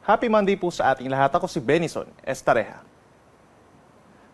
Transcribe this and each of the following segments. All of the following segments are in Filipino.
Happy Monday po sa ating lahat. Ako si Benison Estareja.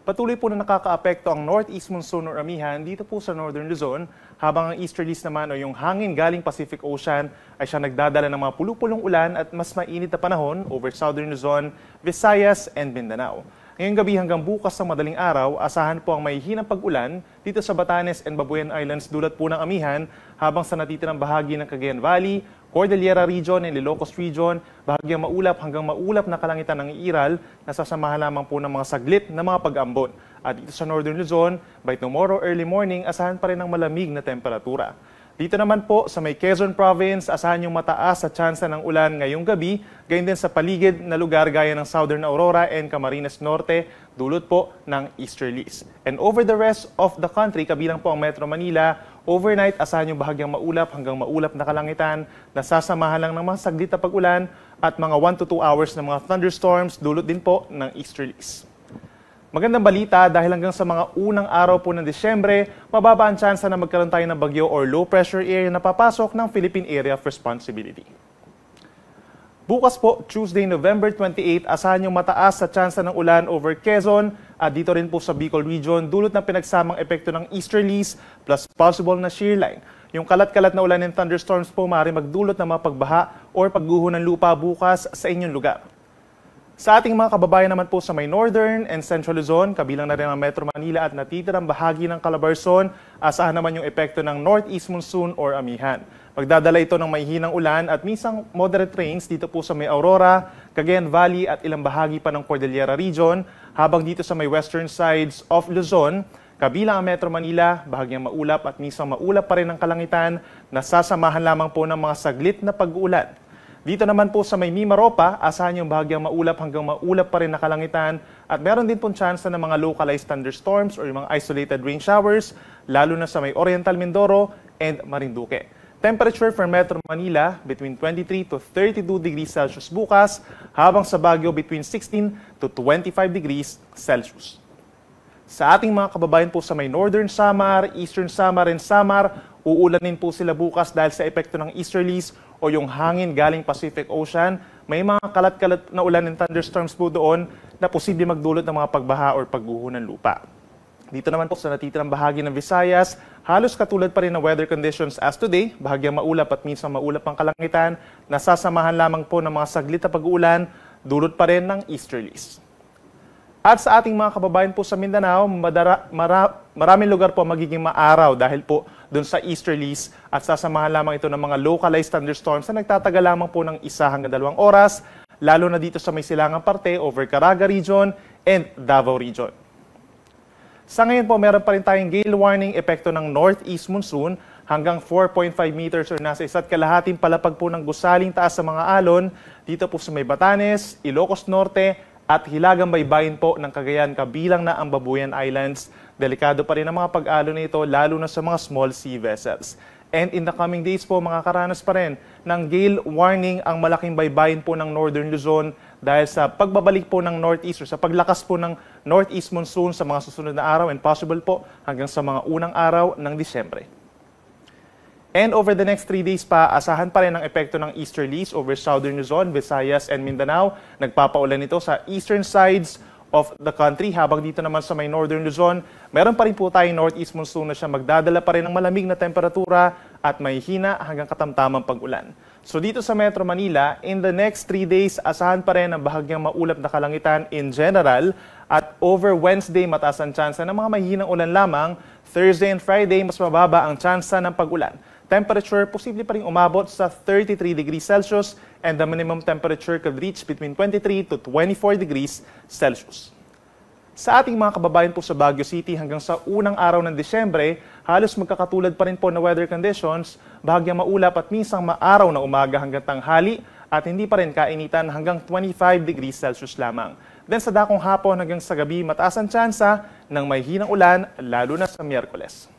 Patuloy po na nakakaapekto ang northeast monsoon or amihan dito po sa Northern Luzon, habang ang easterlies naman o yung hangin galing Pacific Ocean ay siya nagdadala ng mga pulupulong ulan at mas mainit na panahon over Southern Luzon, Visayas and Mindanao. Ngayong gabi hanggang bukas ng madaling araw, asahan po ang mahihinang pag-ulan dito sa Batanes and Babuyan Islands dulot po ng amihan, habang sa natitirang bahagi ng Cagayan Valley, Cordillera Region and Ilocos Region, bahagyang maulap hanggang maulap na kalangitan ng iiral, nasasamahan lamang po ng mga saglit na mga pag-ambon. At dito sa Northern Luzon, by tomorrow early morning, asahan pa rin ng malamig na temperatura. Dito naman po sa may Quezon Province, asahan yung mataas sa tsansa ng ulan ngayong gabi, gayon din sa paligid na lugar gaya ng Southern Aurora and Camarines Norte, dulot po ng easterlies. And over the rest of the country, kabilang po ang Metro Manila, overnight asahan yung bahagyang maulap hanggang maulap na kalangitan, nasasamahan lang ng mga saglit na pag-ulan at mga 1 to 2 hours ng mga thunderstorms, dulot din po ng easterlies. Magandang balita dahil hanggang sa mga unang araw po ng Disyembre, mababa ang tsansa na magkaroon tayo ng bagyo or low pressure area na papasok ng Philippine Area of Responsibility. Bukas po, Tuesday, November 28, asahan yung mataas sa tsansa ng ulan over Quezon at dito rin po sa Bicol Region, dulot ng pinagsamang epekto ng easterlies plus possible na shear line. Yung kalat-kalat na ulan and thunderstorms po maaaring magdulot ng mga pagbaha or pagguho ng lupa bukas sa inyong lugar. Sa ating mga kababayan naman po sa may Northern and Central Luzon, kabilang na rin ang Metro Manila at natitirang bahagi ng Calabarzon, asahan naman yung epekto ng northeast monsoon or amihan. Magdadala ito ng mahihinang ulan at minsan moderate rains dito po sa may Aurora, Cagayan Valley at ilang bahagi pa ng Cordillera Region, habang dito sa may western sides of Luzon, kabilang ang Metro Manila, bahagyang maulap at minsan maulap pa rin ang kalangitan, nasasamahan lamang po ng mga saglit na pag-uulan. Dito naman po sa may Mimaropa, asahan yung bahagyang maulap hanggang maulap pa rin na kalangitan at meron din pong tsansa ng mga localized thunderstorms or yung mga isolated rain showers, lalo na sa may Oriental Mindoro and Marinduque. Temperature for Metro Manila between 23 to 32 degrees Celsius bukas, habang sa Baguio between 16 to 25 degrees Celsius. Sa ating mga kababayan po sa may Northern Samar, Eastern Samar and Samar, uulanin po sila bukas dahil sa epekto ng easterlies o yung hangin galing Pacific Ocean. May mga kalat-kalat na ulan and thunderstorms po doon na posible magdulot ng mga pagbaha or pagguho ng lupa. Dito naman po sa natitirang bahagi ng Visayas, halos katulad pa rin ng weather conditions as today, bahagyang maulap at minsan maulap ang kalangitan, nasasamahan lamang po ng mga saglit na pag-uulan, dulot pa rin ng easterlies. At sa ating mga kababayan po sa Mindanao, maraming lugar po magiging maaraw dahil po doon sa easterlies at sasamahan lamang ito ng mga localized thunderstorms na nagtatagal lamang po ng 1 hanggang 2 oras, lalo na dito sa may silangang parte over Caraga Region and Davao Region. Sa ngayon po, meron pa rin tayong gale warning epekto ng northeast monsoon hanggang 4.5 meters or nasa 1.5 palapag po ng gusaling taas sa mga alon dito po sa may Batanes, Ilocos Norte, at hilagang baybayin po ng Cagayan, kabilang na ang Babuyan Islands. Delikado pa rin ang mga pag-alon nito, lalo na sa mga small sea vessels. And in the coming days po, makakaranas pa rin ng gale warning ang malaking baybayin po ng Northern Luzon dahil sa pagbabalik po ng northeast or sa paglakas po ng northeast monsoon sa mga susunod na araw and possible po hanggang sa mga unang araw ng Disyembre. And over the next 3 days pa, asahan pa rin ang epekto ng easterlies over Southern Luzon, Visayas and Mindanao. Nagpapaulan ito sa eastern sides of the country, habang dito naman sa may Northern Luzon, meron pa rin po tayong northeast monsoon na siya magdadala pa rin ng malamig na temperatura at may hina hanggang katamtamang pag-ulan. So dito sa Metro Manila, in the next 3 days, asahan pa rin ang bahagyang maulap na kalangitan in general at over Wednesday, mataas ang tsansa ng mga mahihinang ulan lamang. Thursday and Friday, mas mababa ang tsansa ng pag-ulan. Temperature, posible pa rin umabot sa 33 degrees Celsius and the minimum temperature could reach between 23 to 24 degrees Celsius. Sa ating mga kababayan po sa Baguio City, hanggang sa unang araw ng Disyembre, halos magkakatulad pa rin po na weather conditions, bahagyang maulap at minsang maaraw na umaga hanggang tanghali at hindi pa rin kainitan hanggang 25 degrees Celsius lamang. Then sa dakong hapon hanggang sa gabi, mataas ang tsansa ng may hinang ulan, lalo na sa Miyerkules.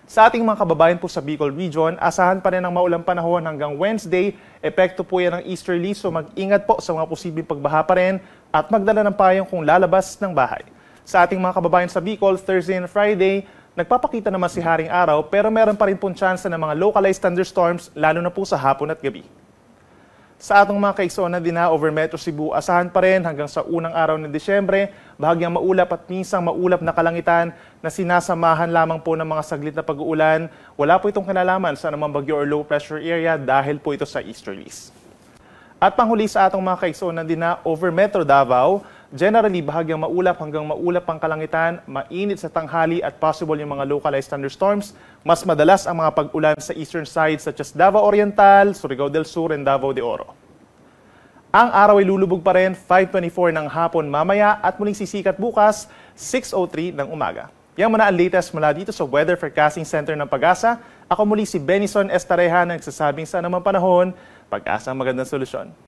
Sa ating mga kababayan po sa Bicol Region, asahan pa rin ang maulang panahon hanggang Wednesday. Epekto po yan ng easterly, so mag-ingat po sa mga posibleng pagbaha pa rin at magdala ng payong kung lalabas ng bahay. Sa ating mga kababayan sa Bicol, Thursday and Friday, nagpapakita naman si Haring Araw pero meron pa rin pong tsansa ng mga localized thunderstorms lalo na po sa hapon at gabi. Sa atong mga kaigsoon din na over Metro Cebu, asahan pa rin hanggang sa unang araw ng Disyembre, bahagyang maulap at minsang maulap na kalangitan na sinasamahan lamang po ng mga saglit na pag-uulan. Wala po itong kinalaman sa anumang bagyo or low pressure area dahil po ito sa easterlies. At panghuli sa atong mga kaigsoon din na over Metro Davao, generally bahagyang maulap hanggang maulap ang kalangitan, mainit sa tanghali at possible yung mga localized thunderstorms. Mas madalas ang mga pag-ulan sa eastern side such as Davao Oriental, Surigao del Sur, and Davao de Oro. Ang araw ay lulubog pa rin 5:24 ng hapon mamaya at muling sisikat bukas 6:03 ng umaga. Yan muna ang latest mula dito sa Weather Forecasting Center ng Pag-asa. Ako muli si Benison Estareha na nagsasabing sa anumang panahon, Pag-asa ang magandang solusyon.